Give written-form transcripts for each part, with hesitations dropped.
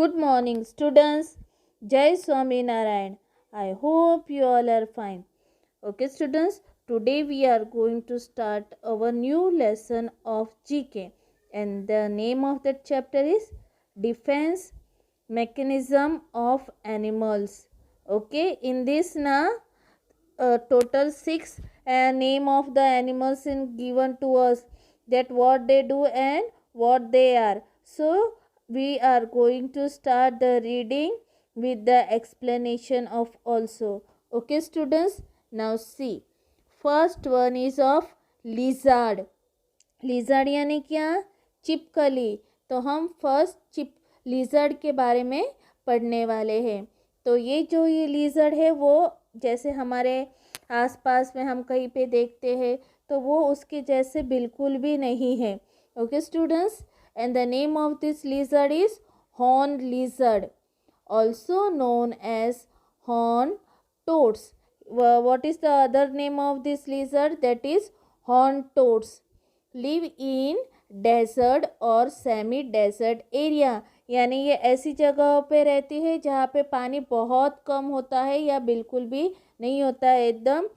Good morning, students. Jai Swami Narayan. I hope you all are fine. Okay, students, today we are going to start our new lesson of GK, and the name of that chapter is Defense Mechanism of Animals. Okay, in this total six name of the animals in given to us, that what they do and what they are. So we are going to start the reading with the explanation of also. Okay, students, now see, first one is of lizard. Lizard यानी क्या? चिपकली. तो हम first lizard के बारे में पढ़ने वाले हैं. तो ये लिजर्ड है वो जैसे हमारे आसपास में हम कहीं पे देखते हैं तो वो उसके जैसे बिल्कुल भी नहीं है. Okay students, and the name of this lizard is horn lizard, also known as horned toads. What is the other name of this lizard? That is horned toads. Live in desert और semi desert area, यानी ये ऐसी जगहों पे रहती है जहाँ पे पानी बहुत कम होता है या बिल्कुल भी नहीं होता है. एकदम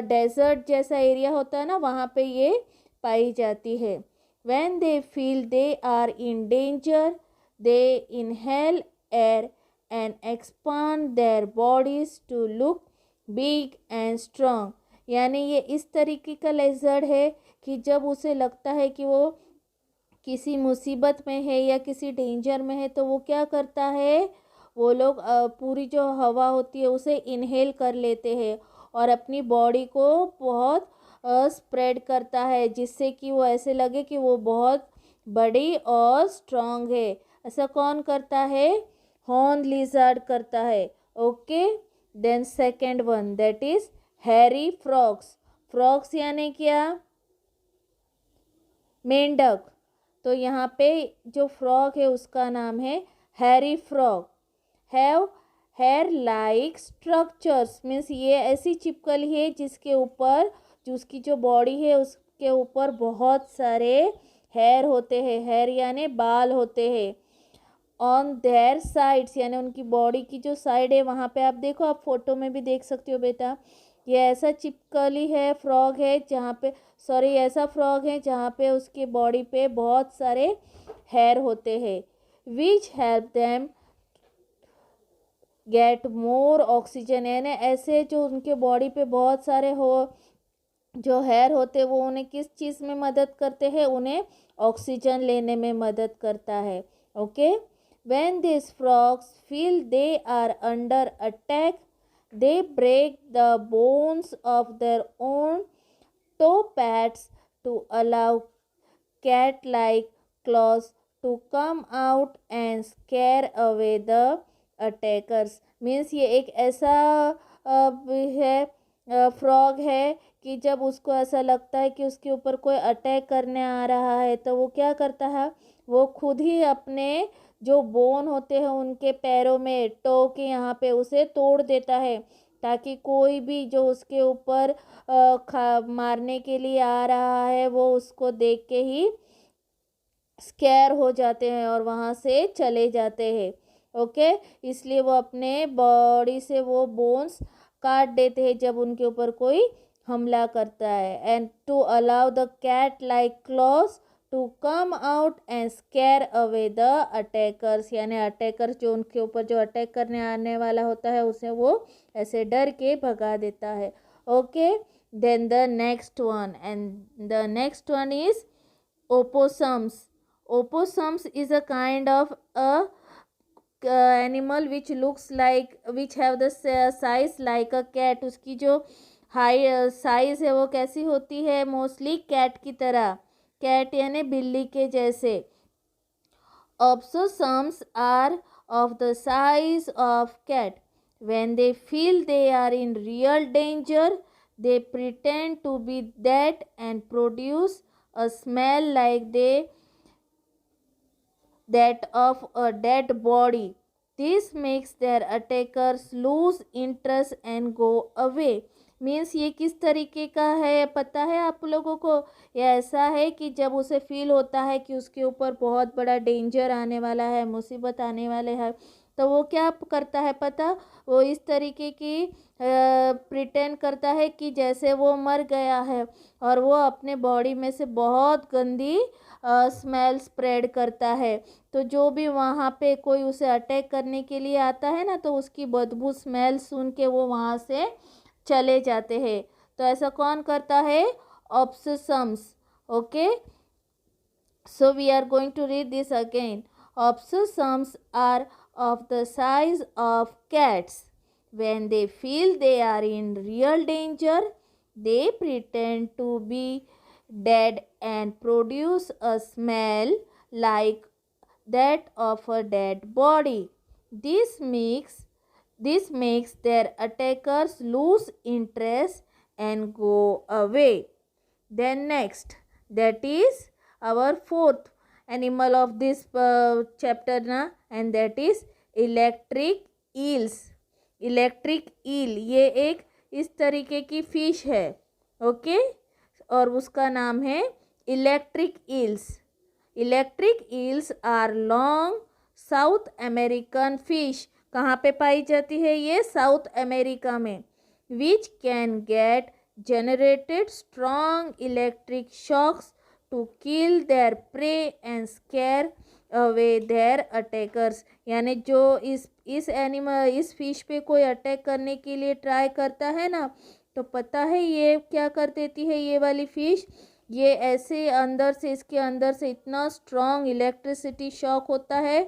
डेजर्ट जैसा एरिया होता है ना, वहाँ पे ये पाई जाती है. When they feel they are in danger, they inhale air and expand their bodies to look big and strong. यानी ये इस तरीके का लेजर्ड है कि जब उसे लगता है कि वो किसी मुसीबत में है या किसी डेंजर में है तो वो क्या करता है, वो लोग पूरी जो हवा होती है उसे इनहेल कर लेते हैं और अपनी बॉडी को बहुत स्प्रेड करता है, जिससे कि वो ऐसे लगे कि वो बहुत बड़ी और स्ट्रांग है. ऐसा कौन करता है? हॉर्न लिजर्ड करता है. Okay, then second one, that is hairy frogs. Frogs यानी क्या? मेंढक. तो यहाँ पे जो फ्रॉग है उसका नाम है hairy frog. Have hair like structures, means ये ऐसी चिपकली है जिसके ऊपर जो उसकी जो बॉडी है उसके ऊपर बहुत सारे हेयर होते हैं. हेयर यानी बाल होते हैं. ऑन देयर साइड्स यानी उनकी बॉडी की जो साइड है वहाँ पे आप देखो, आप फोटो में भी देख सकते हो बेटा. ये ऐसा चिपकली है, फ्रॉग है जहाँ पे, सॉरी ऐसा फ्रॉग है जहाँ पे उसके बॉडी पे बहुत सारे हेयर होते हैं. Which help them get more oxygen, यानी ऐसे जो उनके बॉडी पे बहुत सारे जो हेयर होते वो उन्हें किस चीज़ में मदद करते हैं? उन्हें ऑक्सीजन लेने में मदद करता है. Okay, when these frogs feel they are under attack, they break the bones of their own toe pads to allow cat-like claws to come out and scare away the attackers. Means ये एक ऐसा frog है कि जब उसको ऐसा लगता है कि उसके ऊपर कोई अटैक करने आ रहा है तो वो क्या करता है, वो खुद ही अपने जो बोन होते हैं उनके पैरों में, टो के यहाँ पे उसे तोड़ देता है, ताकि कोई भी जो उसके ऊपर मारने के लिए आ रहा है वो उसको देख के ही स्कैर हो जाते हैं और वहाँ से चले जाते हैं. ओके, इसलिए वो अपने बॉडी से वो बोन्स काट देते हैं जब उनके ऊपर कोई हमला करता है. And to allow the cat like claws to come out and scare away the attackers, यानी अटैकर्स जो उनके ऊपर जो अटैक करने आने वाला होता है उसे वो ऐसे डर के भगा देता है. Okay, then the next one, and the next one is opossums. Opossums is a kind of a animal which looks like, which have the size like a cat. उसकी जो हाई साइज है वो कैसी होती है? मोस्टली कैट की तरह. Cat यानी बिल्ली के जैसे. Opossums are of the size of cat. When they feel they are in real danger, they pretend to be that and produce a smell like that of a dead body. This makes their attackers lose interest and go away. Means ये किस तरीके का है पता है आप लोगों को? ये ऐसा है कि जब उसे फील होता है कि उसके ऊपर बहुत बड़ा डेंजर आने वाला है, मुसीबत आने वाले है, तो वो क्या करता है पता? वो इस तरीके की प्रिटेंड करता है कि जैसे वो मर गया है, और वो अपने बॉडी में से बहुत गंदी स्मेल स्प्रेड करता है। तो जो भी वहाँ पे कोई उसे अटैक करने के लिए आता है ना, तो उसकी बदबू स्मेल सुन के वो वहाँ से चले जाते हैं। तो ऐसा कौन करता है? ऑब्सेसम्स। Okay, so we are going to read this again. Opossums are of the size of cats. When they feel they are in real danger, they pretend to be dead and produce a smell like that of a dead body. This makes this makes their attackers lose interest and go away. Then next, that is our fourth animal of this chapter na, and that is electric eels. Electric eel ये एक इस तरीके की fish है, okay, और उसका नाम है electric eels. Electric eels are long South American fish. कहाँ पे पाई जाती है ये? साउथ अमेरिका में। Which can get generated strong electric shocks to kill their prey and scare away their attackers। यानी जो इस फिश पे कोई अटैक करने के लिए ट्राई करता है ना, तो पता है ये क्या कर देती है ये वाली फिश? ये ऐसे इसके अंदर से इतना स्ट्रॉन्ग इलेक्ट्रिसिटी शॉक होता है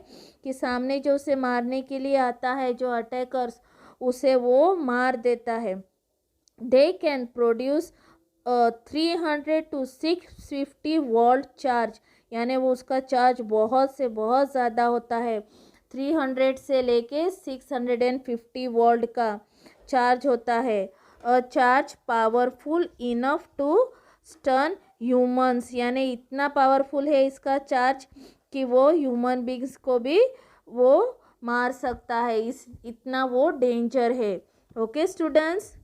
कि सामने जो उसे मारने के लिए आता है, जो अटैकर्स, उसे वो मार देता है। They can produce 300 to 650 volt charge. यानी वो उसका चार्ज बहुत से बहुत ज़्यादा होता है। 300 से लेके 650 वोल्ट का चार्ज होता है। A charge powerful enough to stun humans. यानी इतना पावरफुल है इसका चार्ज कि वो ह्यूमन बींग्स को भी वो मार सकता है। इतना वो डेंजर है। Okay students?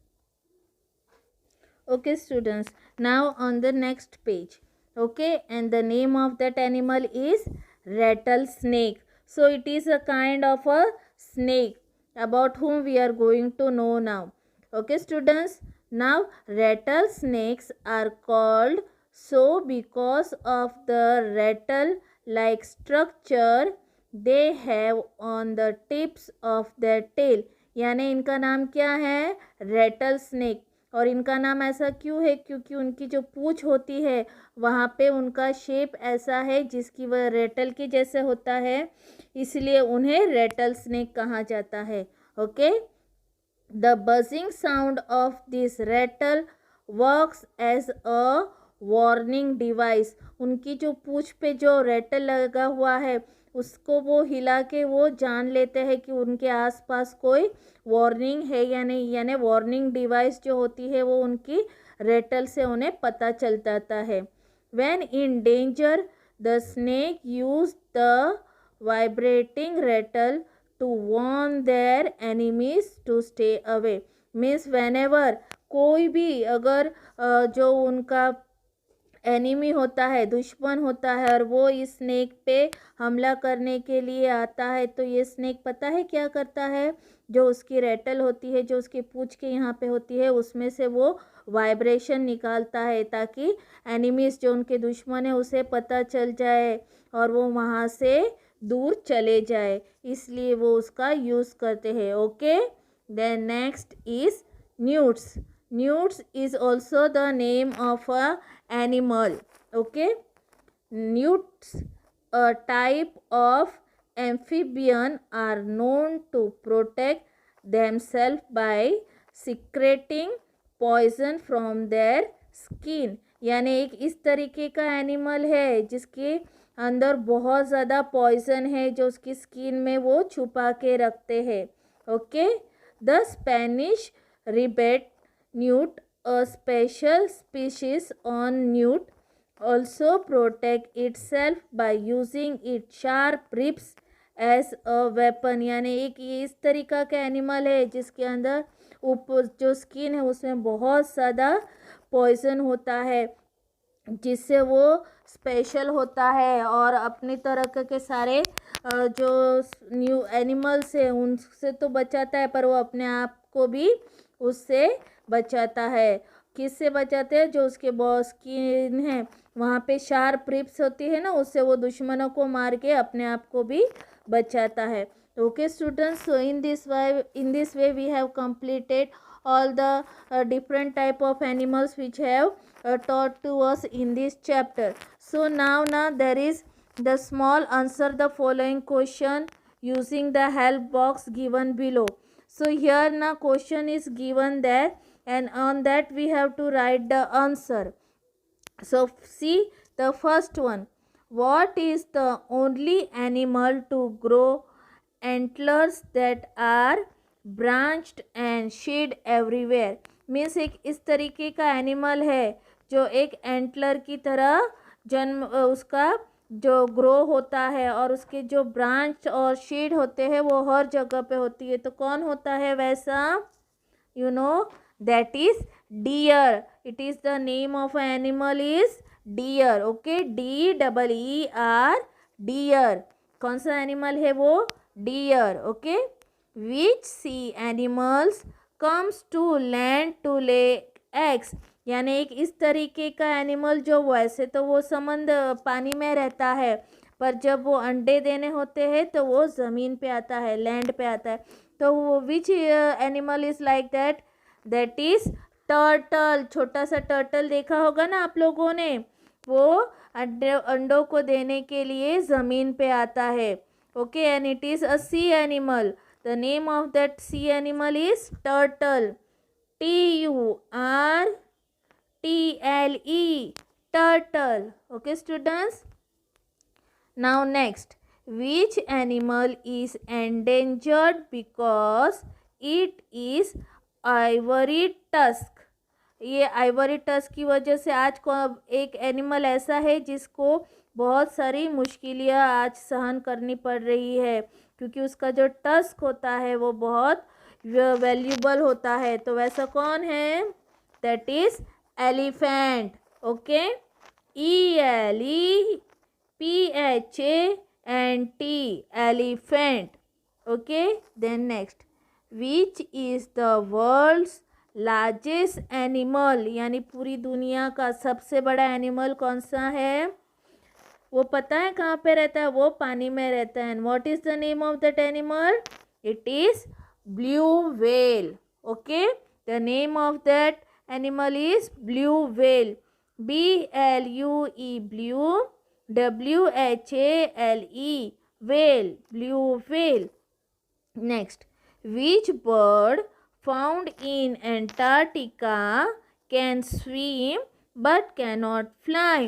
Okay students, now on the next page, okay, and the name of that animal is rattlesnake. So it is a kind of a snake about whom we are going to know now. Okay students, now rattlesnakes are called so because of the rattle like structure they have on the tips of their tail। यानी इनका नाम क्या है? Ratle snake. और इनका नाम ऐसा क्यों है? क्योंकि उनकी जो पूँछ होती है वहाँ पे उनका शेप ऐसा है जिसकी वह रेटल के जैसे होता है, इसलिए उन्हें रेटल स्नेक कहा जाता है। Okay, the buzzing sound of this rattle works as a warning device. उनकी जो पूँछ पे जो रेटल लगा हुआ है उसको वो हिला के वो जान लेते हैं कि उनके आसपास कोई वार्निंग है या नहीं। यानी वार्निंग डिवाइस जो होती है वो उनकी रेटल से उन्हें पता चल जाता है। When in danger the snake use the vibrating rattle to warn their enemies to stay away. Means whenever कोई भी अगर जो उनका एनिमी होता है, दुश्मन होता है, और वो इस स्नेक पे हमला करने के लिए आता है, तो ये स्नेक पता है क्या करता है? जो उसकी रेटल होती है, जो उसकी पूँछ के यहाँ पे होती है, उसमें से वो वाइब्रेशन निकालता है ताकि एनिमीज जो उनके दुश्मन है उसे पता चल जाए और वो वहाँ से दूर चले जाए, इसलिए वो उसका यूज़ करते हैं। Okay, then next is newts. Newts is also the name of a animal. Okay, newts, a type of amphibian, are known to protect themselves by secreting poison from their skin। यानी एक इस तरीके का animal है जिसके अंदर बहुत ज़्यादा पॉइजन है जो उसकी स्किन में वो छुपा के रखते हैं। Okay, the Spanish rebate newt, a special species on newt, also protect itself by using its sharp ribs as a weapon। यानी एक इस तरीका का एनिमल है जिसके अंदर ऊपर जो स्किन है उसमें बहुत ज़्यादा पॉइजन होता है, जिससे वो स्पेशल होता है और अपनी तरह के सारे जो न्यू एनिमल्स है उनसे तो बचाता है, पर वो अपने आप को भी उससे बचाता है। किससे बचाते हैं? जो उसके बॉस स्किन है वहाँ पे शार्प रिप्स होती है ना, उससे वो दुश्मनों को मार के अपने आप को भी बचाता है। Okay students, so in this way we have completed all the different type of animals which have taught to us in this chapter. So now there is the small answer the following question using the help box given below. So here now question is given there, and on that we have to write the answer. So see the first one. What is the only animal to grow antlers that are branched and shed everywhere? Means एक इस तरीके का animal है जो एक antler की तरह जन्म उसका जो ग्रो होता है और उसके जो ब्रांच और शेड होते हैं वो हर जगह पे होती है। तो कौन होता है वैसा? you know that is deer. It is the name of an animal is deer. Okay, DEER, deer. कौन सा एनिमल है वो? deer. Okay, which sea animals comes to land to lay eggs? यानी एक इस तरीके का एनिमल जो वैसे तो वो समंदर पानी में रहता है, पर जब वो अंडे देने होते हैं तो वो ज़मीन पे आता है, लैंड पे आता है। तो वो which animal is like that? That is turtle. छोटा सा टर्टल देखा होगा ना आप लोगों ने, वो अंडों को देने के लिए ज़मीन पे आता है। Okay, and it is a sea animal. The name of that sea animal is turtle. TURTLE, turtle. Okay students, now next, which animal is endangered because it is ivory tusk? ये आइवरी टस्क की वजह से आज को एक animal ऐसा है जिसको बहुत सारी मुश्किलें आज सहन करनी पड़ रही है, क्योंकि उसका जो टस्क होता है वो बहुत वैल्यूबल होता है। तो वैसा कौन है? That is elephant. Okay, ELEPHANT, elephant. Okay, then next, which is the world's largest animal? यानी पूरी दुनिया का सबसे बड़ा एनिमल कौन सा है? वो पता है कहाँ पे रहता है? वो पानी में रहता है. And what is the name of that animal? It is blue whale. Okay, the name of that animal is blue whale. BLUE, blue. WHALE, whale, blue whale. Next, which bird found in Antarctica can swim but cannot fly?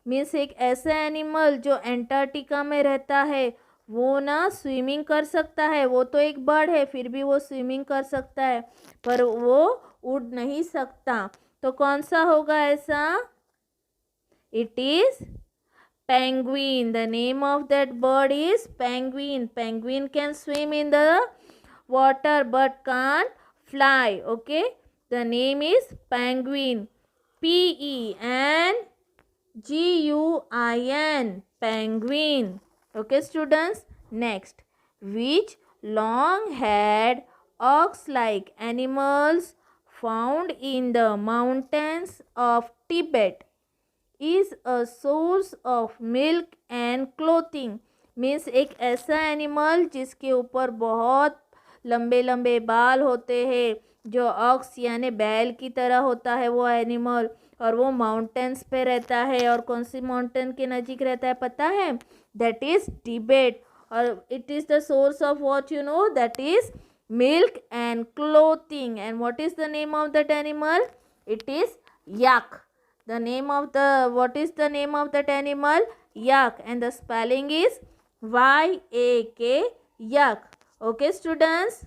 Means एक ऐसा animal जो Antarctica में रहता है वो ना swimming कर सकता है। वो तो एक बर्ड है, फिर भी वो स्विमिंग कर सकता है, पर वो उड़ नहीं सकता। तो कौन सा होगा ऐसा? It is penguin. The name of that bird is penguin. Penguin can swim in the water but can't fly. Okay, the name is penguin. PENGUIN, penguin. Okay students, next, which long-haired ox-like animals found in the mountains of Tibet is a source of milk and clothing? Means एक ऐसा animal जिसके ऊपर बहुत लंबे लंबे बाल होते हैं, जो ऑक्स यानी बैल की तरह होता है वो एनिमल, और वो माउंटेन्स पे रहता है। और कौन सी माउंटेन के नज़दीक रहता है पता है? That is Tibet. और it is the source of what you know? That is milk and clothing. And what is the name of that animal? It is yak. The name of the, what is the name of that animal? Yak. And the spelling is YAK, yak. Okay students.